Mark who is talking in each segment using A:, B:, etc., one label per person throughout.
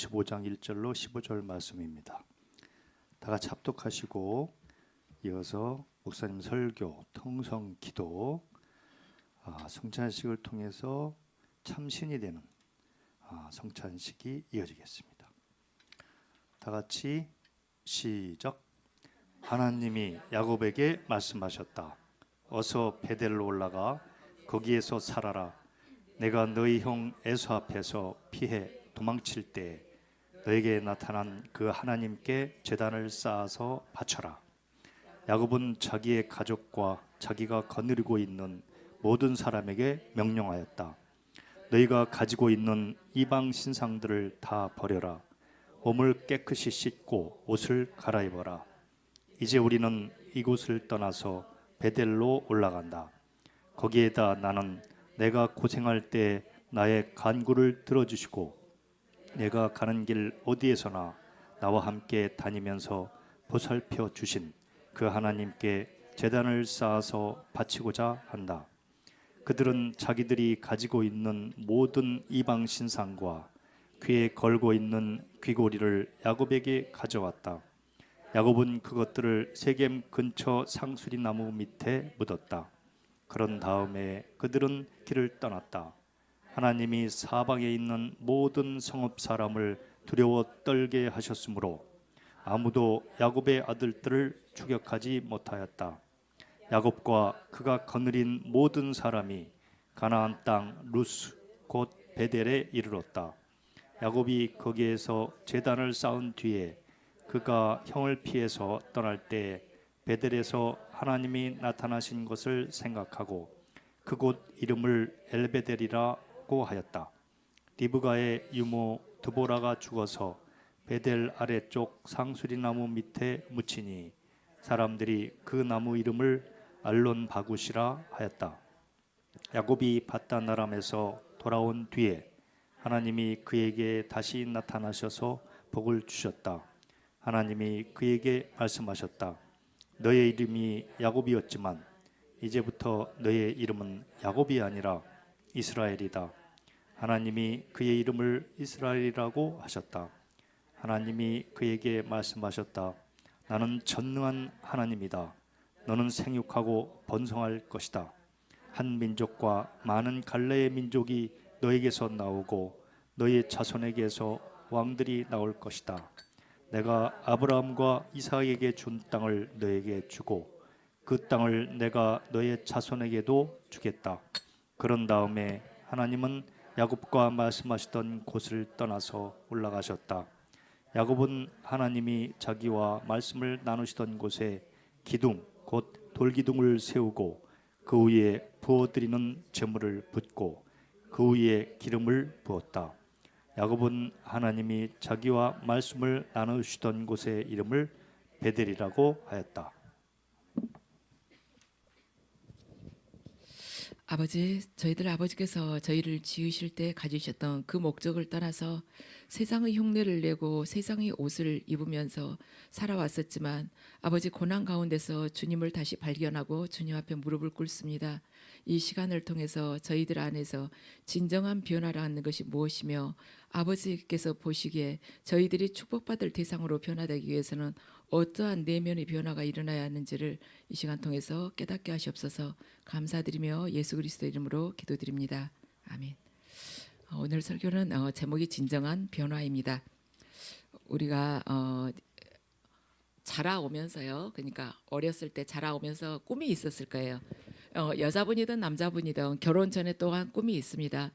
A: 15장 1절로 15절 말씀입니다. 다 같이 합독하시고 이어서 목사님 설교, 통성 기도, 성찬식을 통해서 참신이 되는 성찬식이 이어지겠습니다. 다 같이 시작. 하나님이 야곱에게 말씀하셨다. 어서 베델로 올라가 거기에서 살아라. 내가 너희 형 에서 앞에서 피해 도망칠 때 너에게 나타난 그 하나님께 제단을 쌓아서 바쳐라. 야곱은 자기의 가족과 자기가 거느리고 있는 모든 사람에게 명령하였다. 너희가 가지고 있는 이방 신상들을 다 버려라. 몸을 깨끗이 씻고 옷을 갈아입어라. 이제 우리는 이곳을 떠나서 베델로 올라간다. 거기에다 나는 내가 고생할 때 나의 간구를 들어주시고 내가 가는 길 어디에서나 나와 함께 다니면서 보살펴 주신 그 하나님께 제단을 쌓아서 바치고자 한다. 그들은 자기들이 가지고 있는 모든 이방 신상과 귀에 걸고 있는 귀고리를 야곱에게 가져왔다. 야곱은 그것들을 세겜 근처 상수리 나무 밑에 묻었다. 그런 다음에 그들은 길을 떠났다. 하나님이 사방에 있는 모든 성읍 사람을 두려워 떨게 하셨으므로 아무도 야곱의 아들들을 추격하지 못하였다. 야곱과 그가 거느린 모든 사람이 가나안 땅 루스 곧 베델에 이르렀다. 야곱이 거기에서 제단을 쌓은 뒤에 그가 형을 피해서 떠날 때 베델에서 하나님이 나타나신 것을 생각하고 그곳 이름을 엘베델이라고 하였다. 리브가의 유모 드보라가 죽어서 베델 아래쪽 상수리 나무 밑에 묻히니 사람들이 그 나무 이름을 알론 바굿이라 하였다. 야곱이 바단 아람에서 돌아온 뒤에 하나님이 그에게 다시 나타나셔서 복을 주셨다. 하나님이 그에게 말씀하셨다. 너의 이름이 야곱이었지만 이제부터 너의 이름은 야곱이 아니라 이스라엘이다. 하나님이 그의 이름을 이스라엘이라고 하셨다. 하나님이 그에게 말씀하셨다. 나는 전능한 하나님이다. 너는 생육하고 번성할 것이다. 한 민족과 많은 갈래의 민족이 너에게서 나오고 너의 자손에게서 왕들이 나올 것이다. 내가 아브라함과 이삭에게 준 땅을 너에게 주고 그 땅을 내가 너의 자손에게도 주겠다. 그런 다음에 하나님은 야곱과 말씀하시던 곳을 떠나서 올라가셨다. 야곱은 하나님이 자기와 말씀을 나누시던 곳에 기둥 곧 돌기둥을 세우고 그 위에 부어드리는 제물을 붓고 그 위에 기름을 부었다. 야곱은 하나님이 자기와 말씀을 나누시던 곳의 이름을 베델이라고 하였다.
B: 아버지, 저희들 아버지께서 저희를 지으실 때 가지셨던 그 목적을 떠나서 세상의 흉내를 내고 세상의 옷을 입으면서 살아왔었지만 아버지 고난 가운데서 주님을 다시 발견하고 주님 앞에 무릎을 꿇습니다. 이 시간을 통해서 저희들 안에서 진정한 변화라는 것이 무엇이며 아버지께서 보시기에 저희들이 축복받을 대상으로 변화되기 위해서는 어떠한 내면의 변화가 일어나야 하는지를 이 시간 통해서 깨닫게 하시옵소서. 감사드리며 예수 그리스도 이름으로 기도드립니다. 아멘. 오늘 설교는 제목이 진정한 변화입니다. 우리가 자라오면서요, 그러니까 어렸을 때 자라오면서 꿈이 있었을 거예요. 여자분이든 남자분이든 결혼 전에 또한 꿈이 있습니다.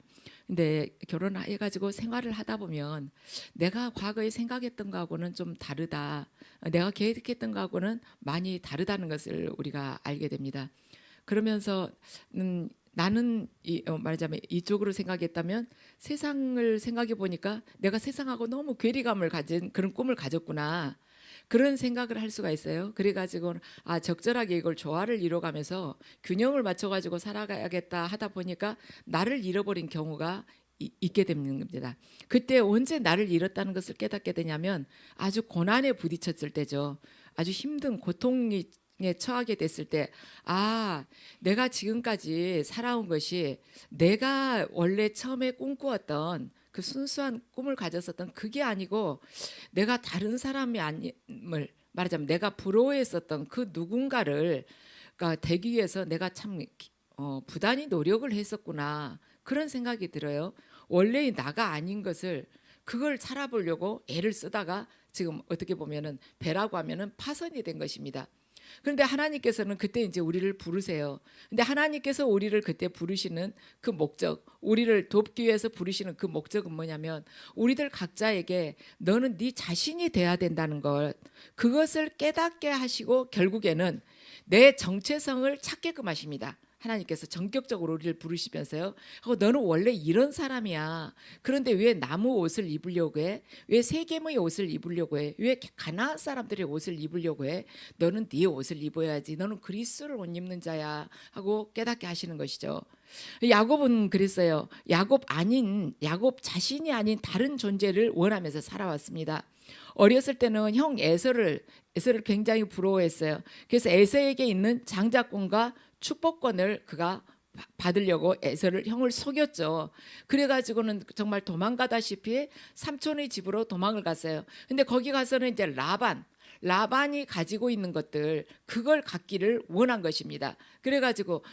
B: 근데 결혼해가지고 생활을 하다 보면 내가 과거에 생각했던 거하고는 좀 다르다, 내가 계획했던 거하고는 많이 다르다는 것을 우리가 알게 됩니다. 그러면서 나는 말하자면 이쪽으로 생각했다면 세상을 생각해 보니까 내가 세상하고 너무 괴리감을 가진 그런 꿈을 가졌구나, 그런 생각을 할 수가 있어요. 그래가지고 적절하게 이걸 조화를 이뤄가면서 균형을 맞춰가지고 살아가야겠다 하다 보니까 나를 잃어버린 경우가 있게 되는 겁니다. 그때 언제 나를 잃었다는 것을 깨닫게 되냐면 아주 고난에 부딪혔을 때죠. 아주 힘든 고통에 처하게 됐을 때, 내가 지금까지 살아온 것이 내가 원래 처음에 꿈꾸었던 그 순수한 꿈을 가졌었던 그게 아니고 내가 다른 사람이 아님을 말하자면 내가 부러워했었던 그 누군가를 되기 위해서 내가 참 부단히 노력을 했었구나 그런 생각이 들어요. 원래의 나가 아닌 것을 그걸 살아보려고 애를 쓰다가 지금 어떻게 보면은 배라고 하면은 파선이 된 것입니다. 그런데 하나님께서는 그때 이제 우리를 부르세요. 근데 하나님께서 우리를 그때 부르시는 그 목적, 우리를 돕기 위해서 부르시는 그 목적은 뭐냐면 우리들 각자에게 너는 네 자신이 돼야 된다는 것, 그것을 깨닫게 하시고 결국에는 내 정체성을 찾게끔 하십니다. 하나님께서 전격적으로 우리를 부르시면서요. 너는 원래 이런 사람이야. 그런데 왜 나무 옷을 입으려고 해? 왜 세겜의 옷을 입으려고 해? 왜 가나안 사람들의 옷을 입으려고 해? 너는 네 옷을 입어야지. 너는 그리스도를 옷 입는 자야. 하고 깨닫게 하시는 것이죠. 야곱은 그랬어요. 야곱 자신이 아닌 다른 존재를 원하면서 살아왔습니다. 어렸을 때는 형 에서를 굉장히 부러워했어요. 그래서 에서에게 있는 장자권과 축복권을 그가 받으려고 형을 속였죠. 그래가지고는 정말 도망가다시피 삼촌의 집으로 도망을 갔어요. 근데 거기 가서는 이제 라반이 가지고 있는 것들 그걸 갖기를 원한 것입니다. 그래가지고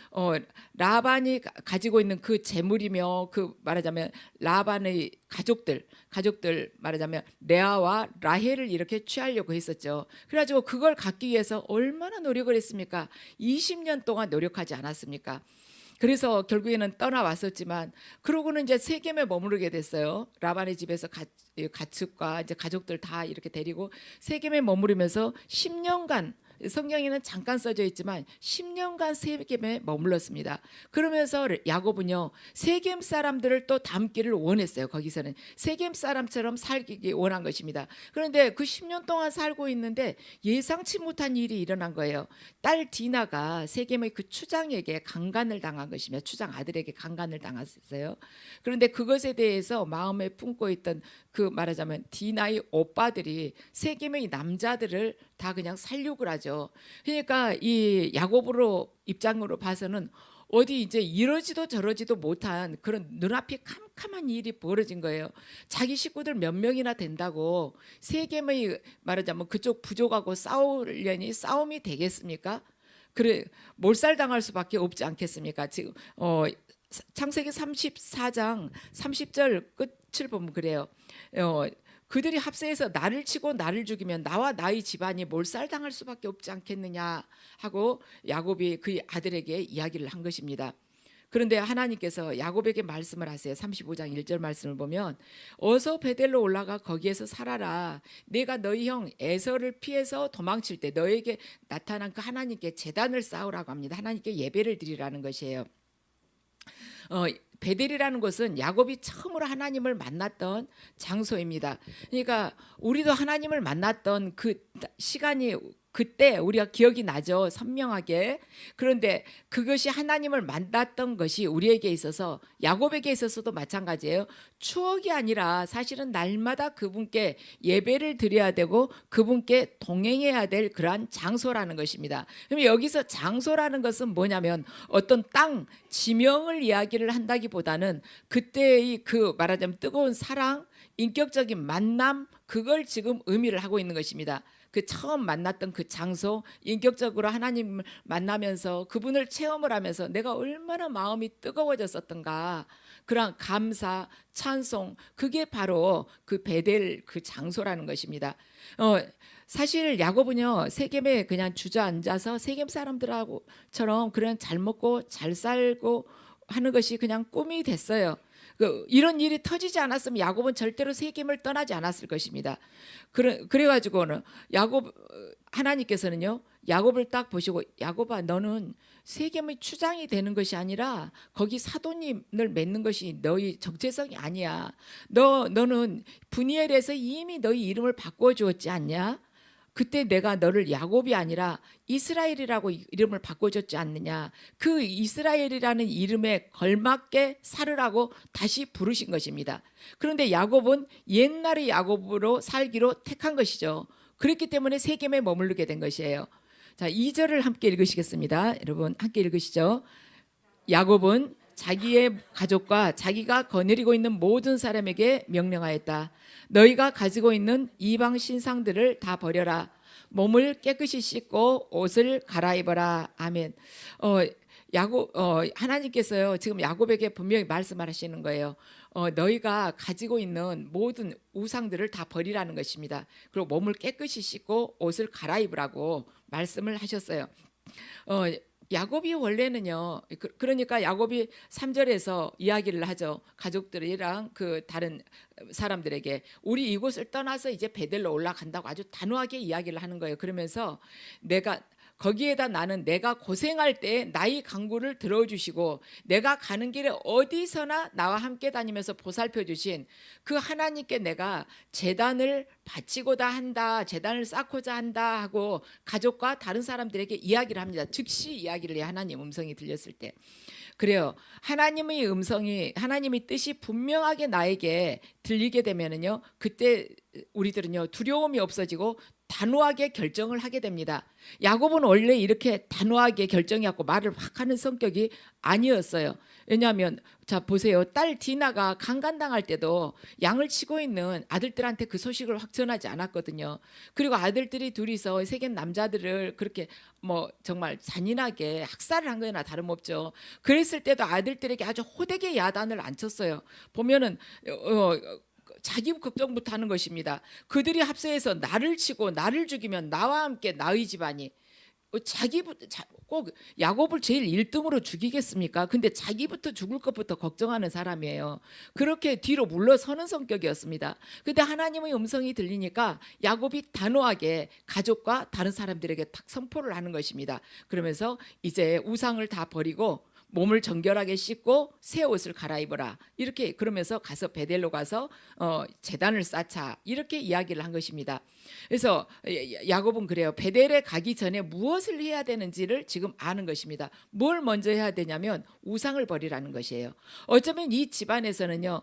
B: 라반이 가지고 있는 그 재물이며 그 말하자면 라반의 가족들 말하자면 레아와 라헬을 이렇게 취하려고 했었죠. 그래가지고 그걸 갖기 위해서 얼마나 노력을 했습니까? 20년 동안 노력하지 않았습니까? 그래서 결국에는 떠나왔었지만 그러고는 이제 세겜에 머무르게 됐어요. 라반의 집에서 가축과 이제 가족들 다 이렇게 데리고 세겜에 머무르면서 10년간 성경에는 잠깐 써져 있지만 10년간 세겜에 머물렀습니다. 그러면서 야곱은요 세겜 사람들을 또 닮기를 원했어요. 거기서는 세겜 사람처럼 살기 원한 것입니다. 그런데 그 10년 동안 살고 있는데 예상치 못한 일이 일어난 거예요. 딸 디나가 세겜의 그 추장에게 강간을 당한 것입니다. 추장 아들에게 강간을 당했어요. 그런데 그것에 대해서 마음에 품고 있던 그 말하자면 디나의 오빠들이 세겜의 남자들을 다 그냥 살육을 하죠. 그러니까 이 야곱으로 입장으로 봐서는 어디 이제 이러지도 저러지도 못한 그런 눈앞이 캄캄한 일이 벌어진 거예요. 자기 식구들 몇 명이나 된다고 세겜의 말하자면 그쪽 부족하고 싸우려니 싸움이 되겠습니까? 그래 몰살당할 수밖에 없지 않겠습니까? 지금 창세기 34장 30절 끝을 보면 그래요. 그들이 합세해서 나를 치고 나를 죽이면 나와 나의 집안이 몰살당할 수밖에 없지 않겠느냐 하고 야곱이 그 아들에게 이야기를 한 것입니다. 그런데 하나님께서 야곱에게 말씀을 하세요. 35장 1절 말씀을 보면 어서 베델로 올라가 거기에서 살아라. 내가 너희 형 에서를 피해서 도망칠 때 너에게 나타난 그 하나님께 제단을 쌓으라고 합니다. 하나님께 예배를 드리라는 것이에요. 베델이라는 곳은 야곱이 처음으로 하나님을 만났던 장소입니다. 그러니까 우리도 하나님을 만났던 그 시간이 그때 우리가 기억이 나죠. 선명하게. 그런데 그것이 하나님을 만났던 것이 우리에게 있어서 야곱에게 있어서도 마찬가지예요. 추억이 아니라 사실은 날마다 그분께 예배를 드려야 되고 그분께 동행해야 될 그러한 장소라는 것입니다. 그럼 여기서 장소라는 것은 뭐냐면 어떤 땅, 지명을 이야기를 한다기보다는 그때의 그 말하자면 뜨거운 사랑, 인격적인 만남 그걸 지금 의미를 하고 있는 것입니다. 그 처음 만났던 그 장소, 인격적으로 하나님을 만나면서 그분을 체험을 하면서 내가 얼마나 마음이 뜨거워졌었던가 그런 감사, 찬송 그게 바로 그 베델 그 장소라는 것입니다. 사실 야곱은요 세겜에 그냥 주저앉아서 세겜 사람들하고처럼 그런 잘 먹고 잘 살고 하는 것이 그냥 꿈이 됐어요. 이런 일이 터지지 않았으면 야곱은 절대로 세겜을 떠나지 않았을 것입니다. 그래가지고는 하나님께서는요 야곱을 딱 보시고 야곱아 너는 세겜의 추장이 되는 것이 아니라 거기 사돈님을 맺는 것이 너희 정체성이 아니야. 너는 브니엘에서 이미 너희 이름을 바꿔 주었지 않냐? 그때 내가 너를 야곱이 아니라 이스라엘이라고 이름을 바꿔줬지 않느냐. 그 이스라엘이라는 이름에 걸맞게 살으라고 다시 부르신 것입니다. 그런데 야곱은 옛날의 야곱으로 살기로 택한 것이죠. 그렇기 때문에 세겜에 머무르게 된 것이에요. 자, 2절을 함께 읽으시겠습니다. 여러분 함께 읽으시죠. 야곱은 자기의 가족과 자기가 거느리고 있는 모든 사람에게 명령하였다. 너희가 가지고 있는 이방 신상들을 다 버려라. 몸을 깨끗이 씻고 옷을 갈아입어라. 아멘. 하나님께서요 지금 야곱에게 분명히 말씀하시는 거예요. 너희가 가지고 있는 모든 우상들을 다 버리라는 것입니다. 그리고 몸을 깨끗이 씻고 옷을 갈아입으라고 말씀을 하셨어요. 야곱이 원래는요, 그러니까 야곱이 3절에서 이야기를 하죠. 가족들이랑 그 다른 사람들에게 우리 이곳을 떠나서 이제 베델로 올라간다고 아주 단호하게 이야기를 하는 거예요. 그러면서 거기에다 나는 내가 고생할 때 나의 간구를 들어주시고 내가 가는 길에 어디서나 나와 함께 다니면서 보살펴 주신 그 하나님께 내가 제단을 바치고자 한다, 제단을 쌓고자 한다 하고 가족과 다른 사람들에게 이야기를 합니다. 즉시 이야기를 해요. 하나님 음성이 들렸을 때. 그래요. 하나님의 음성이, 하나님의 뜻이 분명하게 나에게 들리게 되면은요, 그때 우리들은요 두려움이 없어지고 단호하게 결정을 하게 됩니다. 야곱은 원래 이렇게 단호하게 결정해갖고 말을 확 하는 성격이 아니었어요. 왜냐하면 자 보세요. 딸 디나가 강간당할 때도 양을 치고 있는 아들들한테 그 소식을 확 전하지 않았거든요. 그리고 아들들이 둘이서 세겜 남자들을 그렇게 뭐 정말 잔인하게 학살을 한 거나 다름없죠. 그랬을 때도 아들들에게 아주 호되게 야단을 안 쳤어요. 보면은 자기 걱정부터 하는 것입니다. 그들이 합세해서 나를 치고 나를 죽이면 나와 함께 나의 집안이 꼭 야곱을 제일 1등으로 죽이겠습니까? 근데 자기부터 죽을 것부터 걱정하는 사람이에요. 그렇게 뒤로 물러서는 성격이었습니다. 근데 하나님의 음성이 들리니까 야곱이 단호하게 가족과 다른 사람들에게 탁 선포를 하는 것입니다. 그러면서 이제 우상을 다 버리고 몸을 정결하게 씻고 새 옷을 갈아입어라. 이렇게 그러면서 가서 베델로 가서 제단을 쌓자. 이렇게 이야기를 한 것입니다. 그래서 야곱은 그래요. 베델에 가기 전에 무엇을 해야 되는지를 지금 아는 것입니다. 뭘 먼저 해야 되냐면 우상을 버리라는 것이에요. 어쩌면 이 집안에서는요.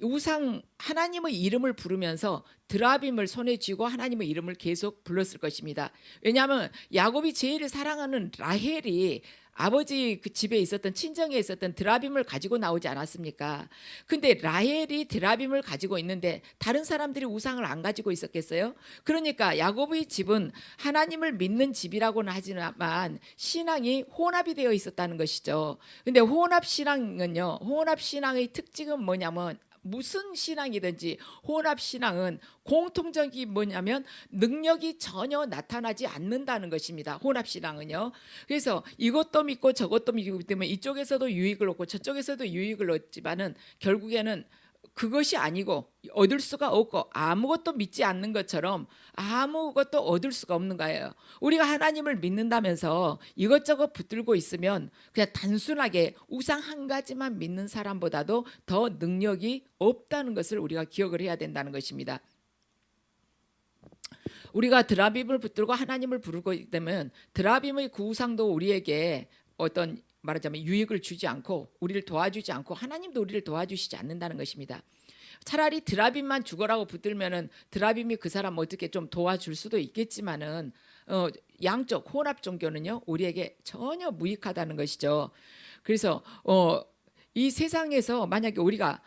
B: 우상 하나님의 이름을 부르면서 드라빔을 손에 쥐고 하나님의 이름을 계속 불렀을 것입니다. 왜냐하면 야곱이 제일 사랑하는 라헬이 아버지 그 집에 있었던 친정에 있었던 드라빔을 가지고 나오지 않았습니까? 근데 라헬이 드라빔을 가지고 있는데 다른 사람들이 우상을 안 가지고 있었겠어요? 그러니까 야곱의 집은 하나님을 믿는 집이라고는 하지만 신앙이 혼합이 되어 있었다는 것이죠. 근데 혼합 신앙의 특징은 뭐냐면 무슨 신앙이든지 혼합 신앙은 공통적인 뭐냐면 능력이 전혀 나타나지 않는다는 것입니다. 혼합 신앙은요. 그래서 이것도 믿고 저것도 믿기 때문에 이쪽에서도 유익을 얻고 저쪽에서도 유익을 얻지만은 결국에는 그것이 아니고 얻을 수가 없고 아무것도 믿지 않는 것처럼 아무것도 얻을 수가 없는 거예요. 우리가 하나님을 믿는다면서 이것저것 붙들고 있으면 그냥 단순하게 우상 한 가지만 믿는 사람보다도 더 능력이 없다는 것을 우리가 기억을 해야 된다는 것입니다. 우리가 드라빔을 붙들고 하나님을 부르고 되면 드라빔의 그 우상도 우리에게 어떤 말하자면 유익을 주지 않고 우리를 도와주지 않고 하나님도 우리를 도와주시지 않는다는 것입니다. 차라리 드라빔만 죽어라고 붙들면은 드라빔이 그 사람 어떻게 좀 도와줄 수도 있겠지만은 양쪽 혼합 종교는요 우리에게 전혀 무익하다는 것이죠. 그래서 이 세상에서 만약에 우리가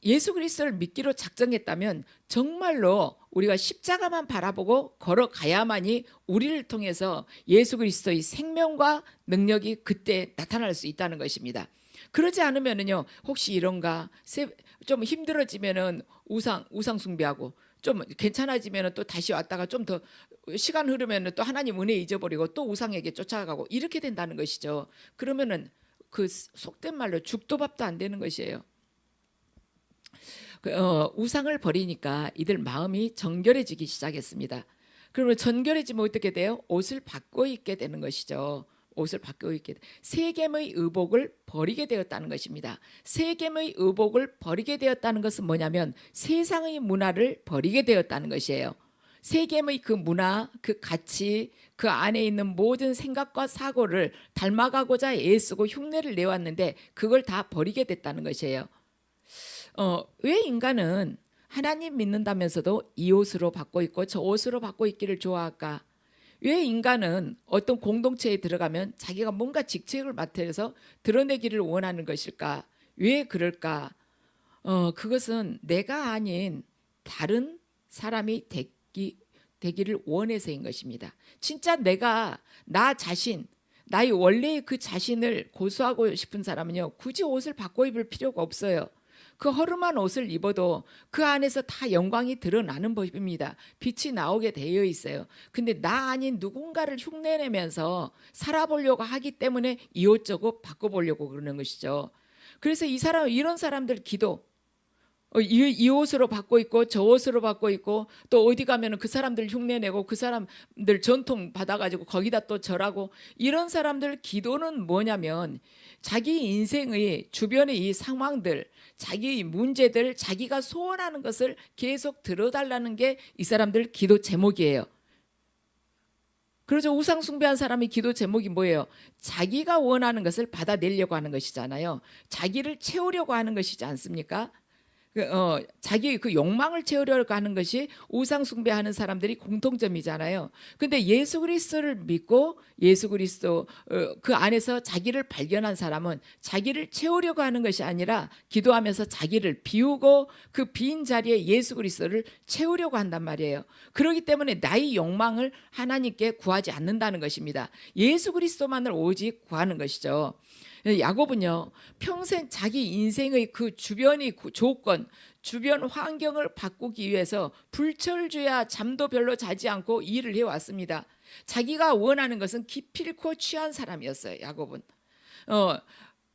B: 예수 그리스도를 믿기로 작정했다면 정말로 우리가 십자가만 바라보고 걸어가야만이 우리를 통해서 예수 그리스도의 생명과 능력이 그때 나타날 수 있다는 것입니다. 그러지 않으면은요 혹시 이런가 좀 힘들어지면은 우상 숭배하고 좀 괜찮아지면은 또 다시 왔다가 좀 더 시간 흐르면은 또 하나님 은혜 잊어버리고 또 우상에게 쫓아가고 이렇게 된다는 것이죠. 그러면은 그 속된 말로 죽도 밥도 안 되는 것이에요. 우상을 버리니까 이들 마음이 정결해지기 시작했습니다. 그러면 정결해지면 어떻게 돼요? 옷을 바꿔 입게 되는 것이죠. 옷을 바꿔 입게 세겜의 의복을 버리게 되었다는 것입니다. 세겜의 의복을 버리게 되었다는 것은 뭐냐면 세상의 문화를 버리게 되었다는 것이에요. 세겜의 그 문화, 그 가치, 그 안에 있는 모든 생각과 사고를 닮아가고자 애쓰고 흉내를 내왔는데 그걸 다 버리게 됐다는 것이에요. 왜 인간은 하나님 믿는다면서도 이 옷으로 바꿔 입고 저 옷으로 바꿔 입기를 좋아할까? 왜 인간은 어떤 공동체에 들어가면 자기가 뭔가 직책을 맡아서 드러내기를 원하는 것일까? 왜 그럴까? 그것은 내가 아닌 다른 사람이 되기를 원해서인 것입니다. 진짜 내가 나 자신, 나의 원래의 그 자신을 고수하고 싶은 사람은요, 굳이 옷을 바꿔 입을 필요가 없어요. 그 허름한 옷을 입어도 그 안에서 다 영광이 드러나는 법입니다. 빛이 나오게 되어 있어요. 근데 나 아닌 누군가를 흉내내면서 살아보려고 하기 때문에 이것저것 바꿔보려고 그러는 것이죠. 그래서 이런 사람들 기도, 이 옷으로 받고 있고 저 옷으로 받고 있고 또 어디 가면은 그 사람들 흉내내고 그 사람들 전통 받아가지고 거기다 또 절하고, 이런 사람들 기도는 뭐냐면 자기 인생의 주변의 이 상황들, 자기 문제들, 자기가 소원하는 것을 계속 들어달라는 게 이 사람들 기도 제목이에요. 그렇죠. 우상 숭배한 사람의 기도 제목이 뭐예요? 자기가 원하는 것을 받아내려고 하는 것이잖아요. 자기를 채우려고 하는 것이지 않습니까? 자기 그 욕망을 채우려고 하는 것이 우상 숭배하는 사람들이 공통점이잖아요. 근데 예수 그리스도를 믿고 예수 그리스도 그 안에서 자기를 발견한 사람은 자기를 채우려고 하는 것이 아니라 기도하면서 자기를 비우고 그 빈 자리에 예수 그리스도를 채우려고 한단 말이에요. 그렇기 때문에 나의 욕망을 하나님께 구하지 않는다는 것입니다. 예수 그리스도만을 오직 구하는 것이죠. 야곱은요, 평생 자기 인생의 그 주변의 조건, 주변 환경을 바꾸기 위해서 불철주야 잠도 별로 자지 않고 일을 해왔습니다. 자기가 원하는 것은 기필코 취한 사람이었어요, 야곱은.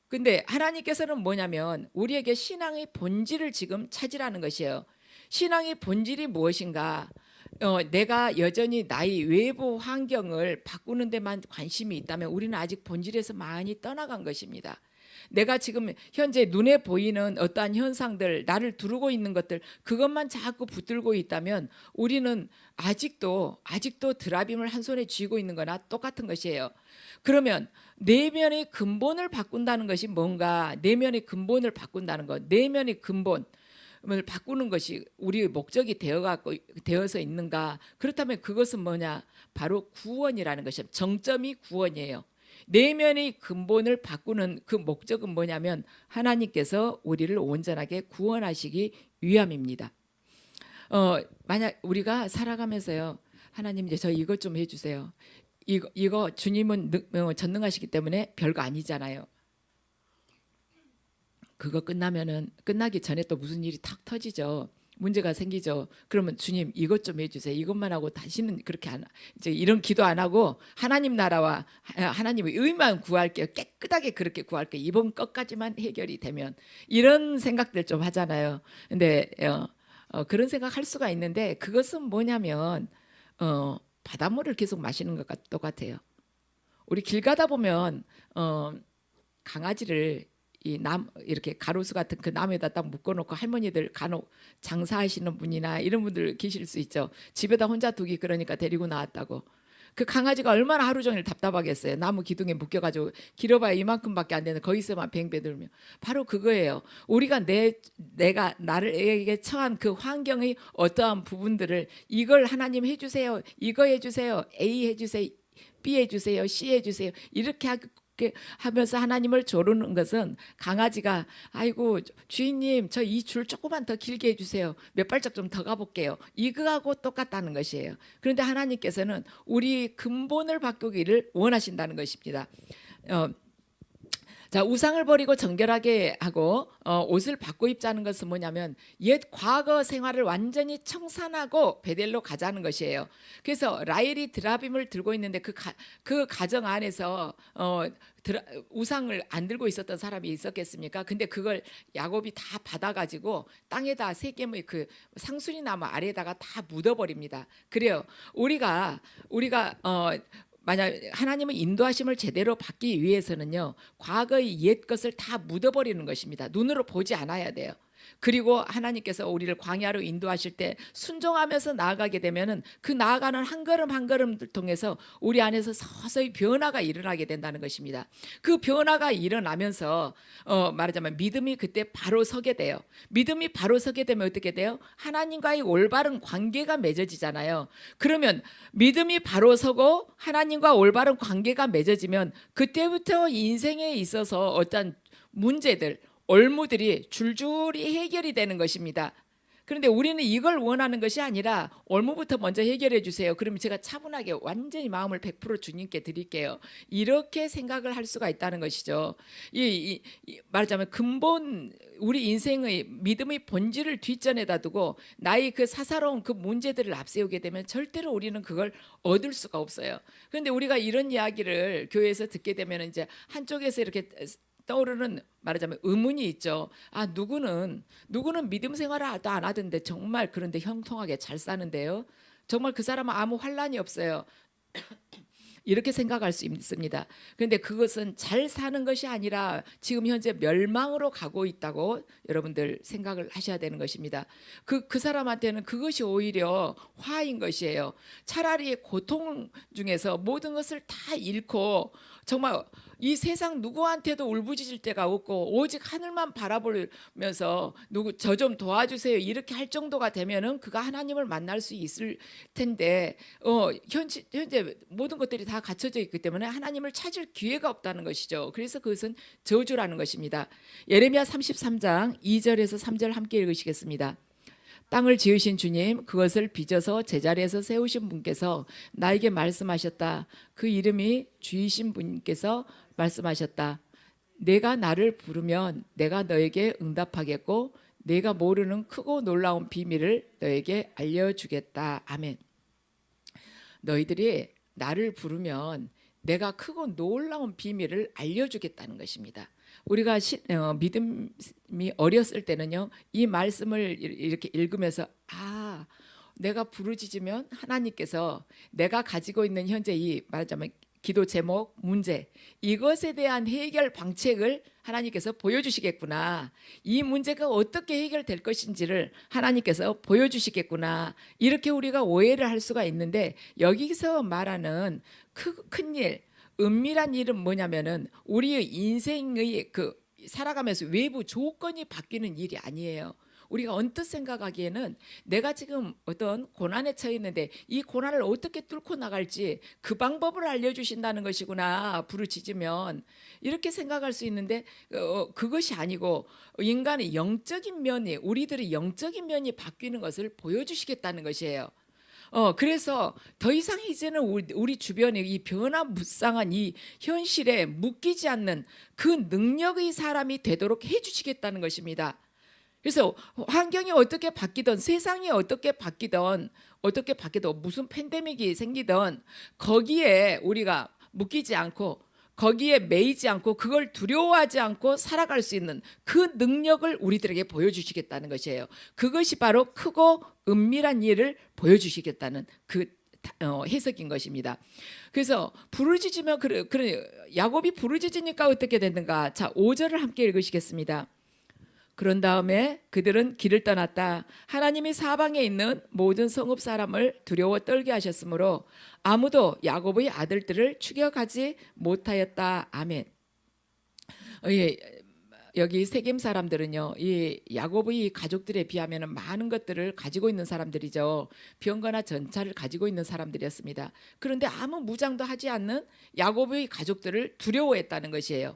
B: 근데 하나님께서는 뭐냐면 우리에게 신앙의 본질을 지금 찾으라는 것이에요. 신앙의 본질이 무엇인가? 내가 여전히 나의 외부 환경을 바꾸는 데만 관심이 있다면 우리는 아직 본질에서 많이 떠나간 것입니다. 내가 지금 현재 눈에 보이는 어떠한 현상들, 나를 두르고 있는 것들, 그것만 자꾸 붙들고 있다면 우리는 아직도 드라빔을 한 손에 쥐고 있는 거나 똑같은 것이에요. 그러면 내면의 근본을 바꾼다는 것이 뭔가? 내면의 근본을 바꾼다는 것, 내면의 근본 을 바꾸는 것이 우리의 목적이 되어서 있는가? 그렇다면 그것은 뭐냐? 바로 구원이라는 것이에요. 정점이 구원이에요. 내면의 근본을 바꾸는 그 목적은 뭐냐면 하나님께서 우리를 온전하게 구원하시기 위함입니다. 만약 우리가 살아가면서요, 하나님 이제 저 이것 좀 해주세요. 이거 주님은 전능하시기 때문에 별거 아니잖아요. 그거 끝나기 전에 또 무슨 일이 탁 터지죠. 문제가 생기죠. 그러면 주님 이것 좀 해주세요. 이것만 하고 다시는 그렇게 이제 이런 기도 안 하고 하나님 나라와 하나님의 의만 구할게요. 깨끗하게 그렇게 구할게요. 이번 것까지만 해결이 되면, 이런 생각들 좀 하잖아요. 근데 그런 생각 할 수가 있는데 그것은 뭐냐면 바닷물을 계속 마시는 것 똑같아요. 우리 길 가다 보면 강아지를 이렇게 가로수 같은 그 나무에다 딱 묶어놓고 할머니들 간혹 장사하시는 분이나 이런 분들 계실 수 있죠. 집에다 혼자 두기 그러니까 데리고 나왔다고. 그 강아지가 얼마나 하루 종일 답답하겠어요. 나무 기둥에 묶여가지고 길어봐야 이만큼밖에 안 되는 거기서만 뱅배 들면. 바로 그거예요. 우리가 내가 나를에게 처한 그 환경의 어떠한 부분들을 이걸 하나님 해주세요. 이거 해주세요. A 해주세요. B 해주세요. C 해주세요. 이렇게 하면서 하나님을 조르는 것은 강아지가 아이고 주인님 저 이 줄 조금만 더 길게 해주세요. 몇 발짝 좀 더 가볼게요. 이거하고 똑같다는 것이에요. 그런데 하나님께서는 우리 근본을 바꾸기를 원하신다는 것입니다. 자, 우상을 버리고 정결하게 하고 옷을 바꿔 입자는 것은 뭐냐면 옛 과거 생활을 완전히 청산하고 베델로 가자는 것이에요. 그래서 라헬이 드라빔을 들고 있는데 그 가정 안에서 우상을 안 들고 있었던 사람이 있었겠습니까? 근데 그걸 야곱이 다 받아가지고 땅에다 세겜의 그 상수리 나무 아래에다가 다 묻어버립니다. 그래요. 우리가 만약 하나님의 인도하심을 제대로 받기 위해서는요, 과거의 옛 것을 다 묻어버리는 것입니다. 눈으로 보지 않아야 돼요. 그리고 하나님께서 우리를 광야로 인도하실 때 순종하면서 나아가게 되면은 그 나아가는 한 걸음 한 걸음을 통해서 우리 안에서 서서히 변화가 일어나게 된다는 것입니다. 그 변화가 일어나면서 말하자면 믿음이 그때 바로 서게 돼요. 믿음이 바로 서게 되면 어떻게 돼요? 하나님과의 올바른 관계가 맺어지잖아요. 그러면 믿음이 바로 서고 하나님과 올바른 관계가 맺어지면 그때부터 인생에 있어서 어떤 문제들, 올무들이 줄줄이 해결이 되는 것입니다. 그런데 우리는 이걸 원하는 것이 아니라 올무부터 먼저 해결해 주세요. 그러면 제가 차분하게 완전히 마음을 100% 주님께 드릴게요. 이렇게 생각을 할 수가 있다는 것이죠. 말하자면 근본 우리 인생의 믿음의 본질을 뒷전에다 두고 나의 그 사사로운 그 문제들을 앞세우게 되면 절대로 우리는 그걸 얻을 수가 없어요. 그런데 우리가 이런 이야기를 교회에서 듣게 되면 이제 한쪽에서 이렇게 떠오르는 말하자면 의문이 있죠. 아, 누구는 믿음 생활을 안 하던데 정말 그런데 형통하게 잘 사는데요. 정말 그 사람은 아무 환란이 없어요. 이렇게 생각할 수 있습니다. 그런데 그것은 잘 사는 것이 아니라 지금 현재 멸망으로 가고 있다고 여러분들 생각을 하셔야 되는 것입니다. 그 사람한테는 그것이 오히려 화인 것이에요. 차라리 고통 중에서 모든 것을 다 잃고 정말 이 세상 누구한테도 울부짖을 데가 없고 오직 하늘만 바라보면서 누구 저 좀 도와주세요 이렇게 할 정도가 되면은 그가 하나님을 만날 수 있을 텐데 현재 모든 것들이 다 갖춰져 있기 때문에 하나님을 찾을 기회가 없다는 것이죠. 그래서 그것은 저주라는 것입니다. 예레미야 33장 2절에서 3절 함께 읽으시겠습니다. 땅을 지으신 주님, 그것을 빚어서 제자리에서 세우신 분께서 나에게 말씀하셨다. 그 이름이 주이신 분께서 말씀하셨다. 내가 나를 부르면 내가 너에게 응답하겠고 내가 모르는 크고 놀라운 비밀을 너에게 알려주겠다. 아멘. 너희들이 나를 부르면 내가 크고 놀라운 비밀을 알려주겠다는 것입니다. 우리가 믿음이 어렸을 때는요, 이 말씀을 이렇게 읽으면서 내가 부르짖으면 하나님께서 내가 가지고 있는 현재 이 말하자면 기도 제목, 문제 이것에 대한 해결 방책을 하나님께서 보여주시겠구나. 이 문제가 어떻게 해결될 것인지를 하나님께서 보여주시겠구나. 이렇게 우리가 오해를 할 수가 있는데 여기서 말하는 큰일, 은밀한 일은 뭐냐면은 우리의 인생의 살아가면서 외부 조건이 바뀌는 일이 아니에요. 우리가 언뜻 생각하기에는 내가 지금 어떤 고난에 처해 있는데 이 고난을 어떻게 뚫고 나갈지 그 방법을 알려주신다는 것이구나 부르짖으면 이렇게 생각할 수 있는데 그것이 아니고 인간의 영적인 면이 우리들의 영적인 면이 바뀌는 것을 보여주시겠다는 것이에요. 그래서 더 이상 이제는 우리 주변에 이 변화무쌍한 이 현실에 묶이지 않는 그 능력의 사람이 되도록 해주시겠다는 것입니다. 그래서 환경이 어떻게 바뀌든 세상이 어떻게 바뀌든 무슨 팬데믹이 생기든 거기에 우리가 묶이지 않고 거기에 매이지 않고 그걸 두려워하지 않고 살아갈 수 있는 그 능력을 우리들에게 보여주시겠다는 것이에요. 그것이 바로 크고 은밀한 일을 보여주시겠다는 그 해석인 것입니다. 그래서 부르짖으면 야곱이 부르짖으니까 어떻게 됐는가? 자, 5절을 함께 읽으시겠습니다. 그런 다음에 그들은 길을 떠났다. 하나님이 사방에 있는 모든 성읍 사람을 두려워 떨게 하셨으므로 아무도 야곱의 아들들을 추격하지 못하였다. 아멘. 여기 세겜 사람들은요, 이 야곱의 가족들에 비하면 많은 것들을 가지고 있는 사람들이죠. 병거나 전차를 가지고 있는 사람들이었습니다. 그런데 아무 무장도 하지 않는 야곱의 가족들을 두려워했다는 것이에요.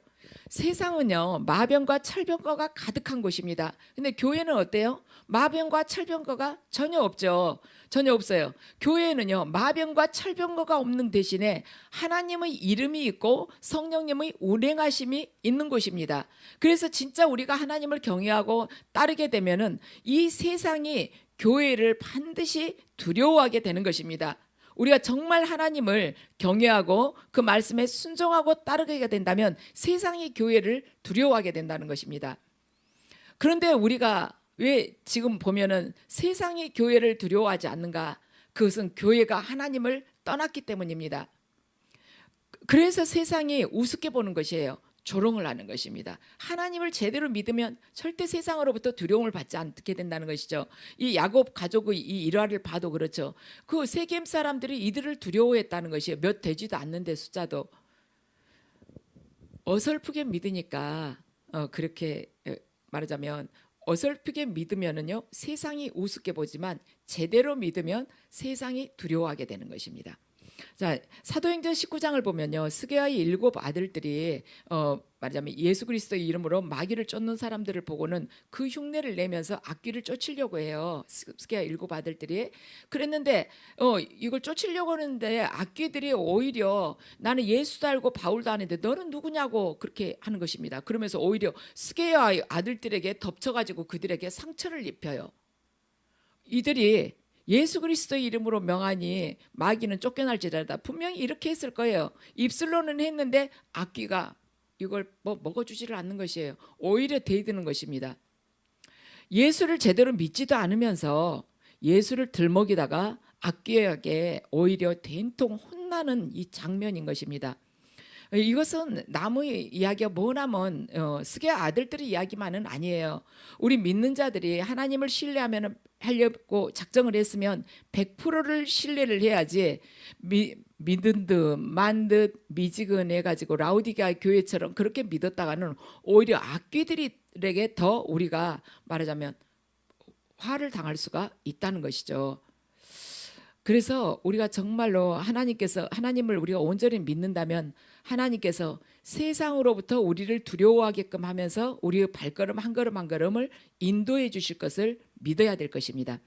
B: 세상은요, 마병과 철병거가 가득한 곳입니다. 근데 교회는 어때요? 마병과 철병거가 전혀 없죠. 전혀 없어요. 교회는요, 마병과 철병거가 없는 대신에 하나님의 이름이 있고 성령님의 운행하심이 있는 곳입니다. 그래서 진짜 우리가 하나님을 경외하고 따르게 되면은 이 세상이 교회를 반드시 두려워하게 되는 것입니다. 우리가 정말 하나님을 경외하고 그 말씀에 순종하고 따르게 된다면 세상이 교회를 두려워하게 된다는 것입니다. 그런데 우리가 왜 지금 보면은 세상이 교회를 두려워하지 않는가? 그것은 교회가 하나님을 떠났기 때문입니다. 그래서 세상이 우습게 보는 것이에요. 조롱을 하는 것입니다. 하나님을 제대로 믿으면 절대 세상으로부터 두려움을 받지 않게 된다는 것이죠. 이 야곱 가족의 이 일화를 봐도 그렇죠. 그 세겜 사람들이 이들을 두려워했다는 것이에요. 몇 되지도 않는데 숫자도. 어설프게 믿으니까 그렇게 말하자면 어설프게 믿으면은요 세상이 우습게 보지만 제대로 믿으면 세상이 두려워하게 되는 것입니다. 자, 사도행전 19장을 보면요 스게아의 7 아들들이 말하자면 예수 그리스도의 이름으로 마귀를 쫓는 사람들을 보고는 그 흉내를 내면서 악귀를 쫓으려고 해요. 스게아 7 아들들이 그랬는데 이걸 쫓으려고 하는데 악귀들이 오히려 나는 예수도 알고 바울도 아는데 너는 누구냐고 그렇게 하는 것입니다. 그러면서 오히려 스게아의 아들들에게 덮쳐가지고 그들에게 상처를 입혀요. 이들이 예수 그리스도의 이름으로 명하니 마귀는 쫓겨날지라다 분명히 이렇게 했을 거예요. 입술로는 했는데 악귀가 이걸 먹어주지를 않는 것이에요. 오히려 대드는 것입니다. 예수를 제대로 믿지도 않으면서 예수를 들먹이다가 악귀에게 오히려 된통 혼나는 이 장면인 것입니다. 이것은 나무의 이야기가 뭐냐면 스게아 아들들의 이야기만은 아니에요. 우리 믿는 자들이 하나님을 신뢰하면 하려고 작정을 했으면 100%를 신뢰를 해야지 믿은 듯 만 듯 미지근해 가지고 라우디게아 교회처럼 그렇게 믿었다가는 오히려 악귀들에게 더 우리가 말하자면 화를 당할 수가 있다는 것이죠. 그래서 우리가 정말로 하나님을 우리가 온전히 믿는다면 하나님께서 세상으로부터 우리를 두려워하게끔 하면서 우리의 발걸음 한 걸음 한 걸음을 인도해 주실 것을 믿어야 될 것입니다.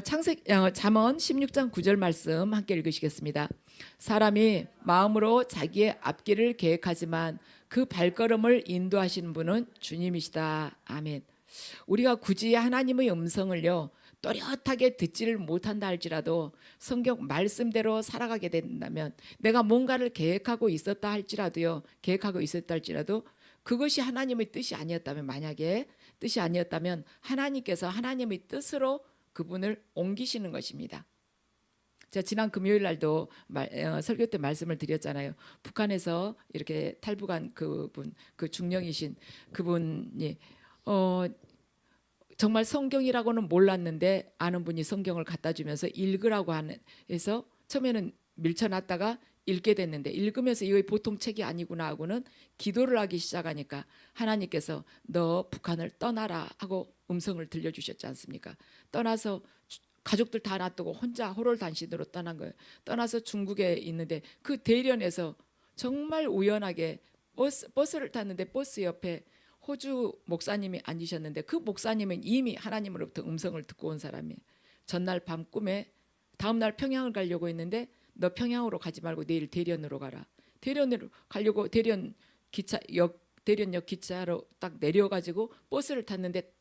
B: 잠언 16장 9절 말씀 함께 읽으시겠습니다. 사람이 마음으로 자기의 앞길을 계획하지만 그 발걸음을 인도하시는 분은 주님이시다. 아멘. 우리가 굳이 하나님의 음성을요 또렷하게 듣지를 못한다 할지라도 성경 말씀대로 살아가게 된다면 내가 뭔가를 계획하고 있었다 할지라도 그것이 하나님의 뜻이 아니었다면 만약에 뜻이 아니었다면 하나님께서 하나님의 뜻으로 그분을 옮기시는 것입니다. 제가 지난 금요일 날도 설교 때 말씀을 드렸잖아요. 북한에서 이렇게 탈북한 그분, 그 중령이신 그분이 정말 성경이라고는 몰랐는데 아는 분이 성경을 갖다 주면서 읽으라고 해서 처음에는 밀쳐놨다가 읽게 됐는데 읽으면서 이거 보통 책이 아니구나 하고는 기도를 하기 시작하니까 하나님께서 너 북한을 떠나라 하고 음성을 들려주셨지 않습니까? 떠나서 가족들 다 놔두고 혼자 호롤단신으로 떠난 거예요. 떠나서 중국에 있는데 그 대련에서 정말 우연하게 버스를 탔는데 버스 옆에 호주 목사님이 앉으셨는데 그 목사님은 이미 하나님으로부터 음성을 듣고 온 사람이에요. 전날 밤 꿈에 다음날 평양을 가려고 했는데 너 평양으로 가지 말고 내일 대련으로 가라. 대련으로 가려고 대련역 기차로 딱 내려가지고 버스를 탔는데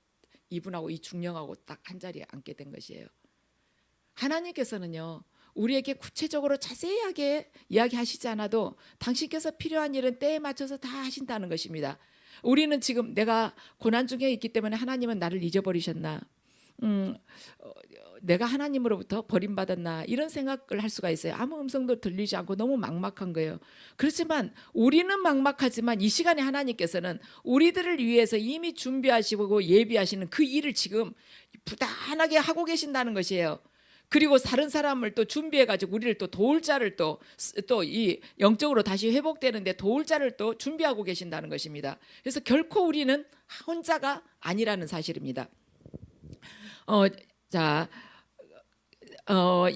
B: 이분하고 이 중령하고 딱 한 자리에 앉게 된 것이에요. 하나님께서는요 우리에게 구체적으로 자세하게 이야기하시지 않아도 당신께서 필요한 일은 때에 맞춰서 다 하신다는 것입니다. 우리는 지금 내가 고난 중에 있기 때문에 하나님은 나를 잊어버리셨나, 내가 하나님으로부터 버림받았나 이런 생각을 할 수가 있어요. 아무 음성도 들리지 않고 너무 막막한 거예요. 그렇지만 우리는 막막하지만 이 시간에 하나님께서는 우리들을 위해서 이미 준비하시고 예비하시는 그 일을 지금 부단하게 하고 계신다는 것이에요. 그리고 다른 사람을 또 준비해가지고 우리를 또 도울 자를 또 이 영적으로 다시 회복되는데 도울 자를 또 준비하고 계신다는 것입니다. 그래서 결코 우리는 혼자가 아니라는 사실입니다.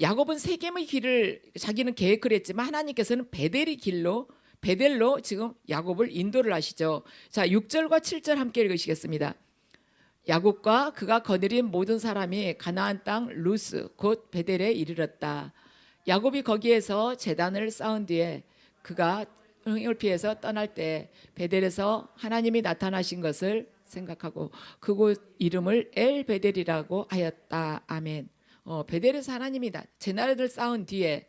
B: 야곱은 세겜의 길을 자기는 계획을 했지만 하나님께서는 베델로 지금 야곱을 인도를 하시죠. 자, 6절과 7절 함께 읽으시겠습니다. 야곱과 그가 거느린 모든 사람이 가나안 땅 루스 곧 베델에 이르렀다. 야곱이 거기에서 제단을 쌓은 뒤에 그가 흥을 피해서 떠날 때 베델에서 하나님이 나타나신 것을 생각하고 그곳 이름을 엘 베델이라고 하였다. 아멘. 베델에서 하나님이 제단을 쌓은 뒤에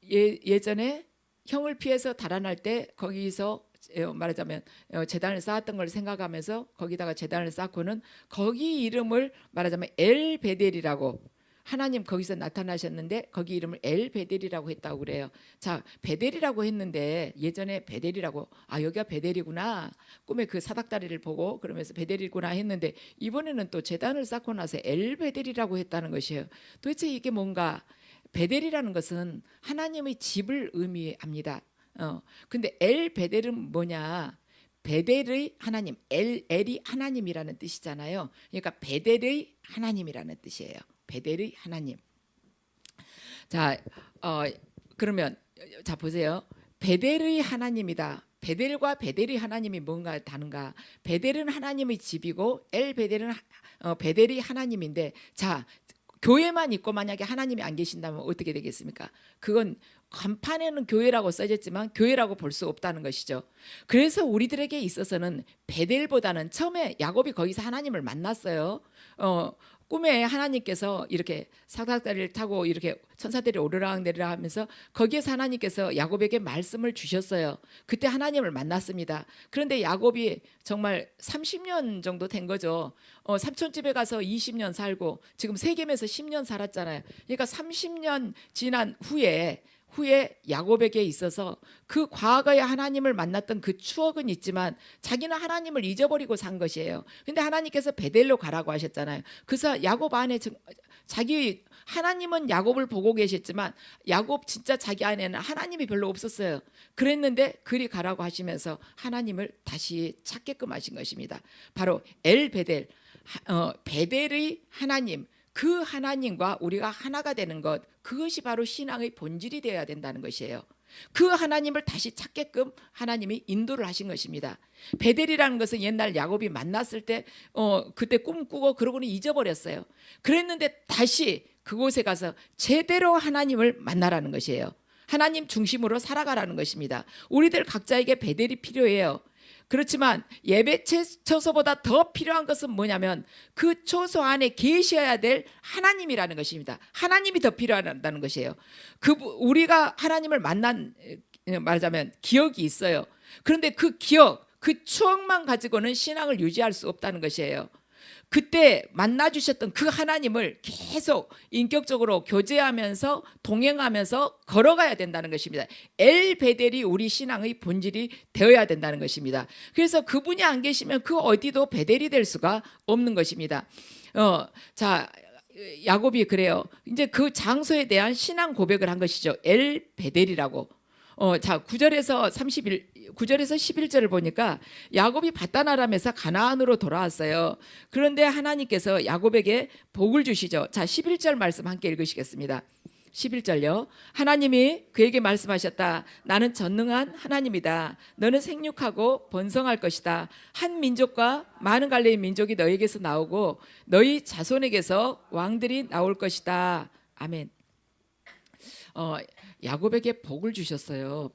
B: 예전에 형을 피해서 달아날 때 거기서 말하자면 제단을 쌓았던 걸 생각하면서 거기다가 제단을 쌓고는 거기 이름을 말하자면 엘 베델이라고 하나님 거기서 나타나셨는데 거기 이름을 엘 베델이라고 했다고 그래요. 자, 베델이라고 했는데 예전에 베델이라고 여기가 베델이구나. 꿈에 그 사닥다리를 보고 그러면서 베델이구나 했는데 이번에는 또 제단을 쌓고 나서 엘 베델이라고 했다는 것이에요. 도대체 이게 뭔가? 베델이라는 것은 하나님의 집을 의미합니다. 근데 엘 베델은 뭐냐? 베델의 하나님, 엘이 하나님이라는 뜻이잖아요. 그러니까 베델의 하나님이라는 뜻이에요. 베델의 하나님. 자, 그러면 자 보세요. 베델의 하나님이다. 베델과 베델의 하나님이 뭔가 다른가? 베델은 하나님의 집이고 엘 베델은 베델이 하나님인데, 자, 교회만 있고 만약에 하나님이 안 계신다면 어떻게 되겠습니까? 그건 간판에는 교회라고 써졌지만 교회라고 볼 수 없다는 것이죠. 그래서 우리들에게 있어서는 베델보다는 처음에 야곱이 거기서 하나님을 만났어요. 꿈에 하나님께서 이렇게 사닥다리를 타고 이렇게 천사들이 오르락 내리락 하면서 거기에서 하나님께서 야곱에게 말씀을 주셨어요. 그때 하나님을 만났습니다. 그런데 야곱이 정말 30년 정도 된 거죠. 삼촌집에 가서 20년 살고 지금 세겜에서 10년 살았잖아요. 그러니까 30년 지난 후에 야곱에게 있어서 그 과거에 하나님을 만났던 그 추억은 있지만 자기는 하나님을 잊어버리고 산 것이에요. 근데 하나님께서 베델로 가라고 하셨잖아요. 그래서 야곱 안에 자기 하나님은 야곱을 보고 계셨지만 야곱 진짜 자기 안에는 하나님이 별로 없었어요. 그랬는데 그리 가라고 하시면서 하나님을 다시 찾게끔 하신 것입니다. 바로 엘 베델, 베델의 하나님, 그 하나님과 우리가 하나가 되는 것, 그것이 바로 신앙의 본질이 되어야 된다는 것이에요. 그 하나님을 다시 찾게끔 하나님이 인도를 하신 것입니다. 베델이라는 것은 옛날 야곱이 만났을 때 그때 꿈꾸고 그러고는 잊어버렸어요. 그랬는데 다시 그곳에 가서 제대로 하나님을 만나라는 것이에요. 하나님 중심으로 살아가라는 것입니다. 우리들 각자에게 베델이 필요해요. 그렇지만 예배 처소보다 더 필요한 것은 뭐냐면 그 처소 안에 계셔야 될 하나님이라는 것입니다. 하나님이 더 필요하다는 것이에요. 우리가 하나님을 만난 말하자면 기억이 있어요. 그런데 그 기억, 그 추억만 가지고는 신앙을 유지할 수 없다는 것이에요. 그때 만나주셨던 그 하나님을 계속 인격적으로 교제하면서 동행하면서 걸어가야 된다는 것입니다. 엘 베델이 우리 신앙의 본질이 되어야 된다는 것입니다. 그래서 그분이 안 계시면 그 어디도 베델이 될 수가 없는 것입니다. 자, 야곱이 그래요. 이제 그 장소에 대한 신앙 고백을 한 것이죠. 엘 베델이라고. 자, 9절에서 11절을 보니까 야곱이 바다나람에서 가나안으로 돌아왔어요. 그런데 하나님께서 야곱에게 복을 주시죠. 자, 11절 말씀 함께 읽으시겠습니다. 11절요. 하나님이 그에게 말씀하셨다. 나는 전능한 하나님이다. 너는 생육하고 번성할 것이다. 한 민족과 많은 갈래의 민족이 너에게서 나오고 너희 자손에게서 왕들이 나올 것이다. 아멘. 야곱에게 복을 주셨어요.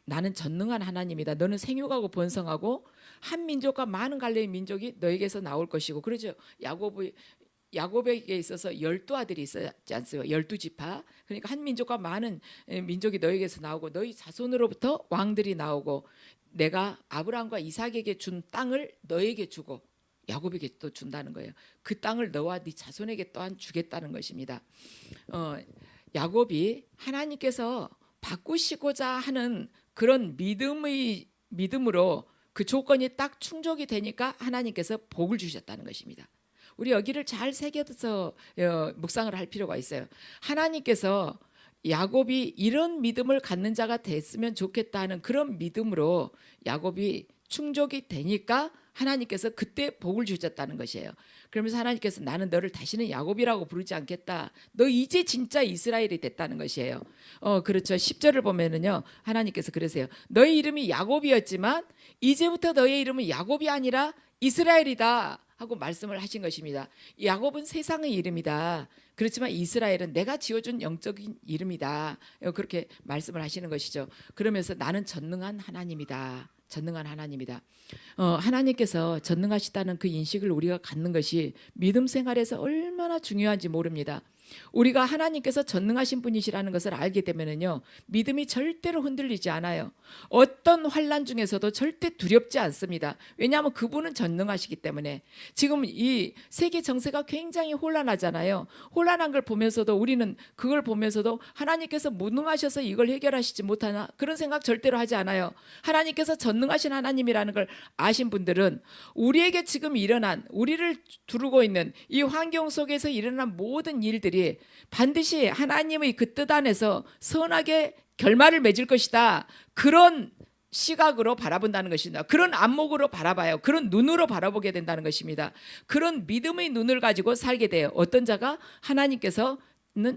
B: 나는 전능한 하나님이다. 너는 생육하고 번성하고 한 민족과 많은 갈래의 민족이 너에게서 나올 것이고, 그렇죠. 야곱에게 있어서 12아들이 있었지 않습니까? 12지파. 그러니까 한 민족과 많은 민족이 너에게서 나오고 너희 자손으로부터 왕들이 나오고 내가 아브라함과 이삭에게 준 땅을 너에게 주고 야곱에게 또 준다는 거예요. 그 땅을 너와 네 자손에게 또한 주겠다는 것입니다. 야곱이 하나님께서 바꾸시고자 하는 그런 믿음으로 그 조건이 딱 충족이 되니까 하나님께서 복을 주셨다는 것입니다. 우리 여기를 잘 새겨서 묵상을 할 필요가 있어요. 하나님께서 야곱이 이런 믿음을 갖는 자가 됐으면 좋겠다 하는 그런 믿음으로 야곱이 충족이 되니까 하나님께서 그때 복을 주셨다는 것이에요. 그러면서 하나님께서 나는 너를 다시는 야곱이라고 부르지 않겠다. 너 이제 진짜 이스라엘이 됐다는 것이에요. 그렇죠. 10절을 보면은요. 하나님께서 그러세요. 너의 이름이 야곱이었지만 이제부터 너의 이름은 야곱이 아니라 이스라엘이다 하고 말씀을 하신 것입니다. 야곱은 세상의 이름이다. 그렇지만 이스라엘은 내가 지어준 영적인 이름이다. 그렇게 말씀을 하시는 것이죠. 그러면서 나는 전능한 하나님이다. 전능한 하나님이다. 하나님께서 전능하시다는 그 인식을 우리가 갖는 것이 믿음 생활에서 얼마나 중요한지 모릅니다. 우리가 하나님께서 전능하신 분이시라는 것을 알게 되면은요, 믿음이 절대로 흔들리지 않아요. 어떤 환난 중에서도 절대 두렵지 않습니다. 왜냐하면 그분은 전능하시기 때문에. 지금 이 세계 정세가 굉장히 혼란하잖아요. 혼란한 걸 보면서도 우리는 그걸 보면서도 하나님께서 무능하셔서 이걸 해결하시지 못하나 그런 생각 절대로 하지 않아요. 하나님께서 전능하신 하나님이라는 걸 아신 분들은 우리에게 지금 일어난, 우리를 두르고 있는 이 환경 속에서 일어난 모든 일들이 반드시 하나님의 그 뜻 안에서 선하게 결말을 맺을 것이다. 그런 시각으로 바라본다는 것입니다. 그런 안목으로 바라봐요. 그런 눈으로 바라보게 된다는 것입니다. 그런 믿음의 눈을 가지고 살게 돼요. 어떤 자가? 하나님께서는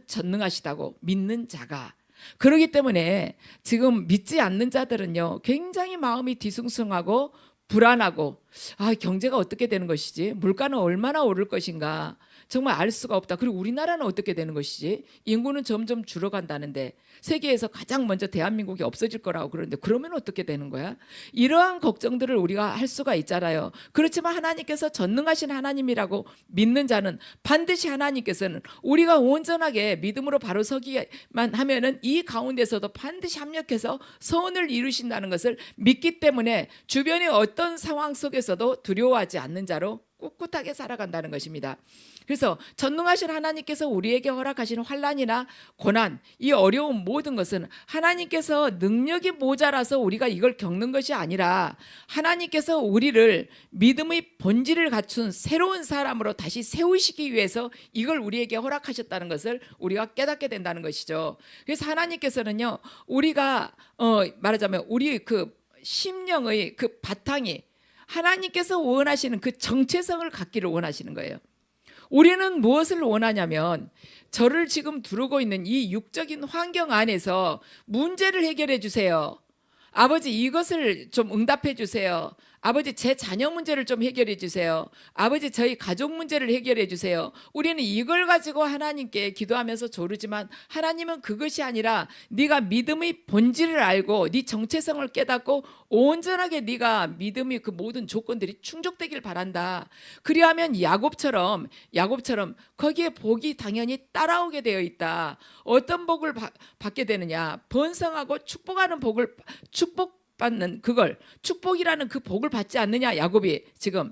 B: 전능하시다고 믿는 자가. 그렇기 때문에 지금 믿지 않는 자들은요, 굉장히 마음이 뒤숭숭하고 불안하고, 경제가 어떻게 되는 것이지? 물가는 얼마나 오를 것인가? 정말 알 수가 없다. 그리고 우리나라는 어떻게 되는 것이지? 인구는 점점 줄어간다는데 세계에서 가장 먼저 대한민국이 없어질 거라고 그러는데 그러면 어떻게 되는 거야? 이러한 걱정들을 우리가 할 수가 있잖아요. 그렇지만 하나님께서 전능하신 하나님이라고 믿는 자는 반드시 하나님께서는 우리가 온전하게 믿음으로 바로 서기만 하면은 이 가운데서도 반드시 합력해서 선을 이루신다는 것을 믿기 때문에 주변의 어떤 상황 속에서도 두려워하지 않는 자로 꿋꿋하게 살아간다는 것입니다. 그래서 전능하신 하나님께서 우리에게 허락하시는 환난이나 고난, 이 어려운 모든 것은 하나님께서 능력이 모자라서 우리가 이걸 겪는 것이 아니라 하나님께서 우리를 믿음의 본질을 갖춘 새로운 사람으로 다시 세우시기 위해서 이걸 우리에게 허락하셨다는 것을 우리가 깨닫게 된다는 것이죠. 그래서 하나님께서는요, 우리가 말하자면 우리 그 심령의 그 바탕이 하나님께서 원하시는 그 정체성을 갖기를 원하시는 거예요. 우리는 무엇을 원하냐면 저를 지금 두르고 있는 이 육적인 환경 안에서 문제를 해결해 주세요. 아버지, 이것을 좀 응답해 주세요. 아버지, 제 자녀 문제를 좀 해결해 주세요. 아버지, 저희 가족 문제를 해결해 주세요. 우리는 이걸 가지고 하나님께 기도하면서 조르지만 하나님은 그것이 아니라 네가 믿음의 본질을 알고 네 정체성을 깨닫고 온전하게 네가 믿음의 그 모든 조건들이 충족되길 바란다. 그리하면 야곱처럼 거기에 복이 당연히 따라오게 되어 있다. 어떤 복을 받게 되느냐? 번성하고 축복하는 복을 받는 그걸 축복이라는 그 복을 받지 않느냐? 야곱이 지금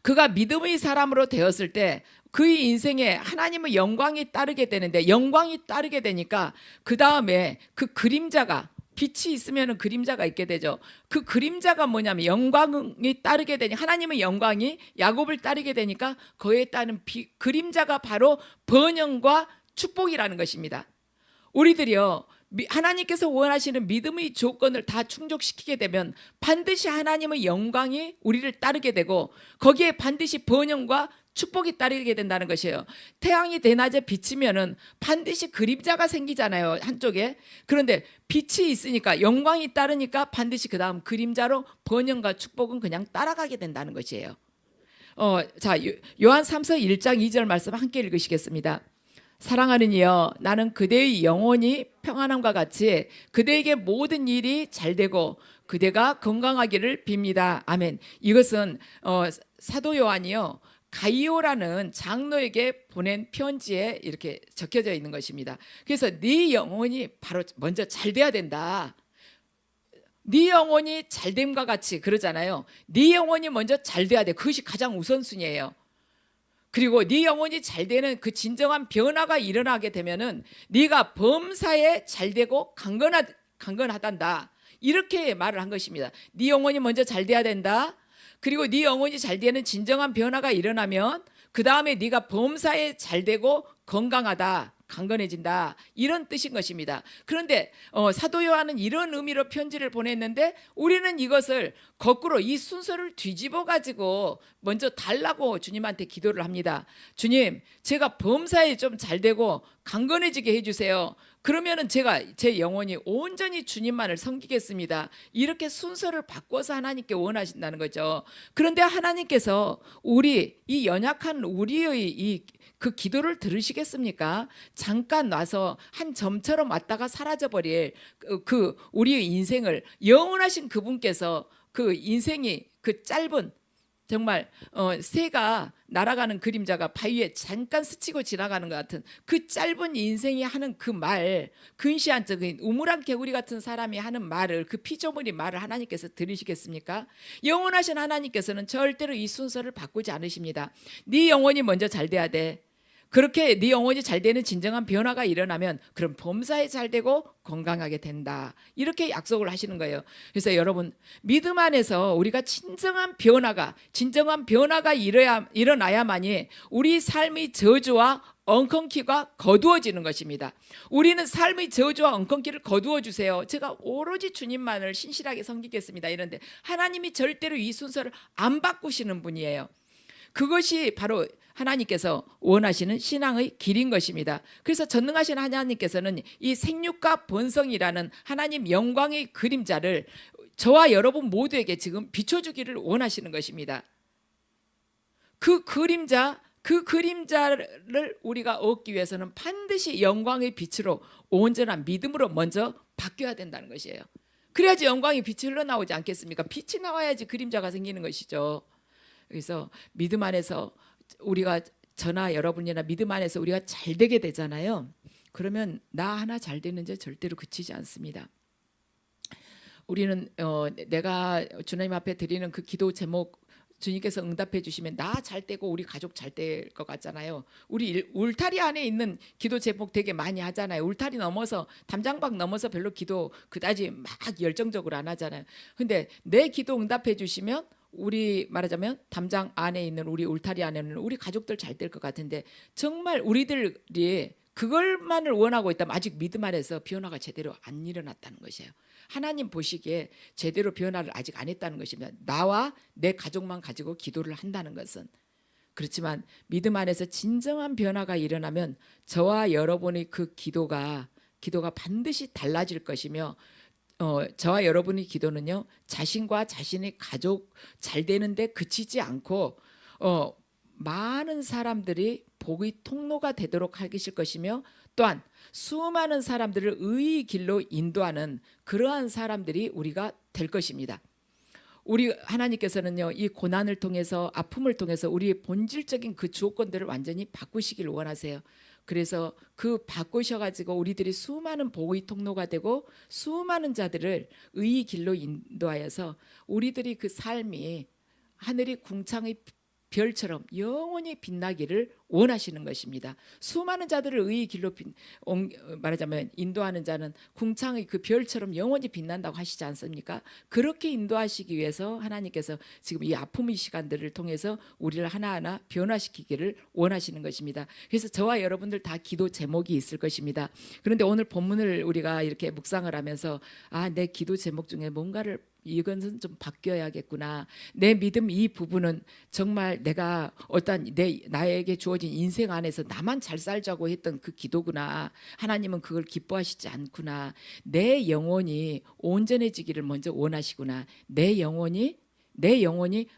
B: 그가 믿음의 사람으로 되었을 때 그의 인생에 하나님의 영광이 따르게 되는데 영광이 따르게 되니까 그 다음에 그 그림자가 빛이 있으면 그림자가 있게 되죠. 그 그림자가 뭐냐면 영광이 따르게 되니 하나님의 영광이 야곱을 따르게 되니까 그에 따른 그림자가 바로 번영과 축복이라는 것입니다. 우리들이요, 하나님께서 원하시는 믿음의 조건을 다 충족시키게 되면 반드시 하나님의 영광이 우리를 따르게 되고 거기에 반드시 번영과 축복이 따르게 된다는 것이에요. 태양이 대낮에 비치면은 반드시 그림자가 생기잖아요, 한쪽에. 그런데 빛이 있으니까 영광이 따르니까 반드시 그 다음 그림자로 번영과 축복은 그냥 따라가게 된다는 것이에요. 자, 요한 3서 1장 2절 말씀 함께 읽으시겠습니다. 사랑하는 이여, 나는 그대의 영혼이 평안함과 같이 그대에게 모든 일이 잘되고 그대가 건강하기를 빕니다. 아멘. 이것은 사도 요한이요, 가이오라는 장로에게 보낸 편지에 이렇게 적혀져 있는 것입니다. 그래서 네 영혼이 바로 먼저 잘 돼야 된다. 네 영혼이 잘됨과 같이 그러잖아요. 네 영혼이 먼저 잘 돼야 돼. 그것이 가장 우선순위예요. 그리고 네 영혼이 잘 되는 그 진정한 변화가 일어나게 되면은 네가 범사에 잘 되고 강건하단다. 이렇게 말을 한 것입니다. 네 영혼이 먼저 잘 돼야 된다. 그리고 네 영혼이 잘 되는 진정한 변화가 일어나면 그 다음에 네가 범사에 잘 되고 건강하다, 강건해진다, 이런 뜻인 것입니다. 그런데 사도 요한은 이런 의미로 편지를 보냈는데 우리는 이것을 거꾸로 이 순서를 뒤집어 가지고 먼저 달라고 주님한테 기도를 합니다. 주님, 제가 범사에 좀 잘 되고 강건해지게 해주세요. 그러면은 제가 제 영혼이 온전히 주님만을 섬기겠습니다. 이렇게 순서를 바꿔서 하나님께 원하신다는 거죠. 그런데 하나님께서 우리 이 연약한 우리의 그 기도를 들으시겠습니까? 잠깐 와서 한 점처럼 왔다가 사라져버릴 그 우리의 인생을 영원하신 그분께서 그 인생이 그 짧은 정말 새가 날아가는 그림자가 바위에 잠깐 스치고 지나가는 것 같은 그 짧은 인생이 하는 그 말, 근시안적인 우물안 개구리 같은 사람이 하는 말을, 그 피조물이 말을 하나님께서 들으시겠습니까? 영원하신 하나님께서는 절대로 이 순서를 바꾸지 않으십니다. 네 영혼이 먼저 잘 돼야 돼. 그렇게 네 영혼이 잘 되는 진정한 변화가 일어나면 그럼 범사에 잘 되고 건강하게 된다. 이렇게 약속을 하시는 거예요. 그래서 여러분, 믿음 안에서 우리가 진정한 변화가 일어나야만이 우리 삶의 저주와 엉겅퀴가 거두어지는 것입니다. 우리는 삶의 저주와 엉겅퀴를 거두어 주세요. 제가 오로지 주님만을 신실하게 섬기겠습니다. 이런데 하나님이 절대로 이 순서를 안 바꾸시는 분이에요. 그것이 바로 하나님께서 원하시는 신앙의 길인 것입니다. 그래서 전능하신 하나님께서는 이 생육과 번성이라는 하나님 영광의 그림자를 저와 여러분 모두에게 지금 비춰주기를 원하시는 것입니다. 그 그림자를 우리가 얻기 위해서는 반드시 영광의 빛으로 온전한 믿음으로 먼저 바뀌어야 된다는 것이에요. 그래야지 영광의 빛이 흘러나오지 않겠습니까? 빛이 나와야지 그림자가 생기는 것이죠. 그래서 믿음 안에서 우리가 저나 여러분이나 믿음 안에서 우리가 잘 되게 되잖아요. 그러면 나 하나 잘 되는지 절대로 그치지 않습니다. 우리는 내가 주님 앞에 드리는 그 기도 제목 주님께서 응답해 주시면 나 잘 되고 우리 가족 잘 될 것 같잖아요. 우리 울타리 안에 있는 기도 제목 되게 많이 하잖아요. 울타리 넘어서 담장밖 넘어서 별로 기도 그다지 막 열정적으로 안 하잖아요. 근데 내 기도 응답해 주시면 우리 말하자면 담장 안에 있는 우리 울타리 안에 있는 우리 가족들 잘 될 것 같은데 정말 우리들이 그걸만을 원하고 있다면 아직 믿음 안에서 변화가 제대로 안 일어났다는 것이에요. 하나님 보시기에 제대로 변화를 아직 안 했다는 것입니다. 나와 내 가족만 가지고 기도를 한다는 것은. 그렇지만 믿음 안에서 진정한 변화가 일어나면 저와 여러분의 그 기도가 반드시 달라질 것이며 저와 여러분의 기도는요, 자신과 자신의 가족 잘 되는데 그치지 않고 많은 사람들이 복의 통로가 되도록 하실 것이며 또한 수많은 사람들을 의의 길로 인도하는 그러한 사람들이 우리가 될 것입니다. 우리 하나님께서는요, 이 고난을 통해서 아픔을 통해서 우리의 본질적인 그 주권들을 완전히 바꾸시길 원하세요. 그래서 그 바꾸셔가지고 우리들이 수많은 복의 통로가 되고 수많은 자들을 의의 길로 인도하여서 우리들이 그 삶이 하늘이 궁창의 별처럼 영원히 빛나기를 원하시는 것입니다. 수많은 자들을 의의 길로 말하자면 인도하는 자는 궁창의 그 별처럼 영원히 빛난다고 하시지 않습니까? 그렇게 인도하시기 위해서 하나님께서 지금 이 아픔의 시간들을 통해서 우리를 하나하나 변화시키기를 원하시는 것입니다. 그래서 저와 여러분들 다 기도 제목이 있을 것입니다. 그런데 오늘 본문을 우리가 이렇게 묵상을 하면서 내 기도 제목 중에 뭔가를 이것은 좀 바뀌어야겠구나. 내 믿음 이 부분은 정말 내가 어떤 나에게 주어진 인생 안에서 나만 잘 살자고 했던 그 기도구나. 하나님은 그걸 기뻐하시지 않구나. 내 영혼이 온전해지기를 먼저 원하시구나. 내 영혼이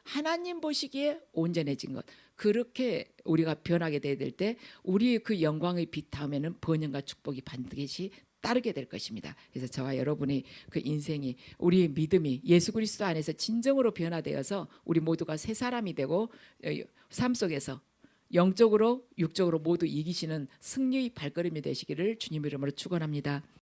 B: 하나님 보시기에 온전해진 것. 그렇게 우리가 변하게 될 때 우리의 그 영광의 빛 다음에는 번영과 축복이 반드시 따르게 될 것입니다. 그래서 저와 여러분의 그 인생이 우리의 믿음이 예수 그리스도 안에서 진정으로 변화되어서 우리 모두가 새 사람이 되고 삶 속에서 영적으로 육적으로 모두 이기시는 승리의 발걸음이 되시기를 주님 이름으로 축원합니다.